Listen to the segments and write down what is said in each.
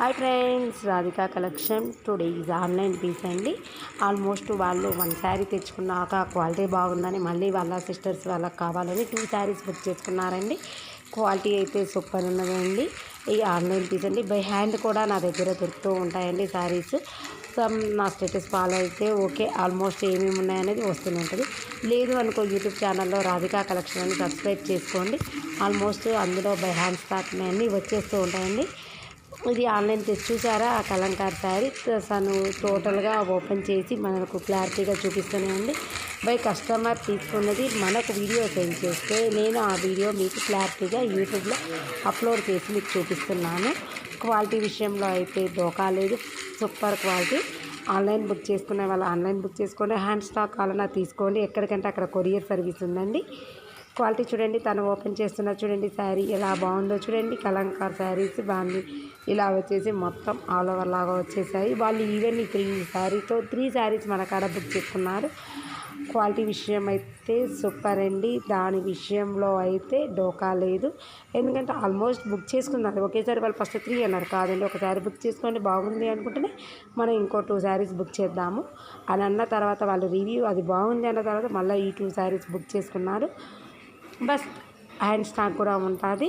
Hi friends, Radhika collection today is online piece అండి. Almost వాళ్ళు 1 sari తెచ్చుకున్నాక quality బాగుందని మళ్ళీ వాళ్ళ సిస్టర్స్ వాళ్ళకి కావాలని 2 శారీస్ బుక్ చేసుకున్నారండి. క్వాలిటీ అయితే సూపర్ ఉన్నదండి. ఈ ఆన్లైన్ పీస్ అండి. బై హ్యాండ్ కూడా నా దగ్గర దొరుకుతూ ఉంటాయండి శారీస్. నా స్టేటస్ ఫాలో అయితే ఓకే, ఆల్మోస్ట్ ఏమేమి ఉన్నాయనేది వస్తూనే ఉంటుంది. లేదు అనుకో, యూట్యూబ్ ఛానల్లో రాధికా కలెక్షన్ అని సబ్స్క్రైబ్ చేసుకోండి. ఆల్మోస్ట్ అందులో బై హ్యాండ్ స్టాక్ అన్నీ వచ్చేస్తూ ఉంటాయండి. ఇది ఆన్లైన్ తెచ్చి చూసారా, ఆ కలంకార్ శారీ తను టోటల్గా ఓపెన్ చేసి మనకు క్లారిటీగా చూపిస్తూనే ఉంది. బై కస్టమర్ తీసుకున్నది మనకు వీడియో సెండ్ చేస్తే నేను ఆ వీడియో మీకు క్లారిటీగా యూట్యూబ్లో అప్లోడ్ చేసి మీకు చూపిస్తున్నాను. క్వాలిటీ విషయంలో అయితే దోకా లేదు, సూపర్ క్వాలిటీ. ఆన్లైన్ బుక్ చేసుకునే వాళ్ళు ఆన్లైన్ బుక్ చేసుకోండి, హ్యాండ్ స్టాక్ కావాలన్నా తీసుకోండి. ఎక్కడికంటే అక్కడ కొరియర్ సర్వీస్ ఉందండి. క్వాలిటీ చూడండి, తను ఓపెన్ చేస్తున్నా చూడండి, శారీ ఎలా బాగుందో చూడండి. కలంకార్ శారీస్ బాగుంది. ఇలా వచ్చేసి మొత్తం ఆల్ ఓవర్ లాగా వచ్చేసాయి. వాళ్ళు ఈవెన్ ఈ 3 శారీస్ మన కాడ బుక్ చేసుకున్నారు. క్వాలిటీ విషయం అయితే సూపర్ అండి. దాని విషయంలో అయితే డోకా లేదు. ఎందుకంటే ఆల్మోస్ట్ బుక్ చేసుకున్నారు ఒకేసారి. వాళ్ళు ఫస్ట్ 3 అన్నారు, కాదండి ఒకసారి బుక్ చేసుకోండి బాగుంది అనుకుంటేనే మనం ఇంకో 2 శారీస్ బుక్ చేద్దాము అని అన్న తర్వాత వాళ్ళు రివ్యూ అది బాగుంది అన్న తర్వాత మళ్ళీ ఈ 2 శారీస్ బుక్ చేసుకున్నారు. బస్ హ్యాండ్ స్టాక్ కూడా ఉంటుంది.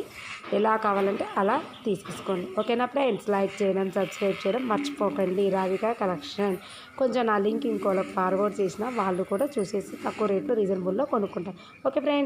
ఎలా కావాలంటే అలా తీసేసుకోండి. ఓకేనా ఫ్రెండ్స్, లైక్ చేయడం సబ్స్క్రైబ్ చేయడం మర్చిపోకండి. రాధికా కలెక్షన్ కొంచెం నా లింక్ ఇంకోళ్ళకి ఫార్వర్డ్ చేసిన వాళ్ళు కూడా చూసేసి తక్కువ రేట్లో రీజనబుల్లో కొనుక్కుంటారు. Okay friends.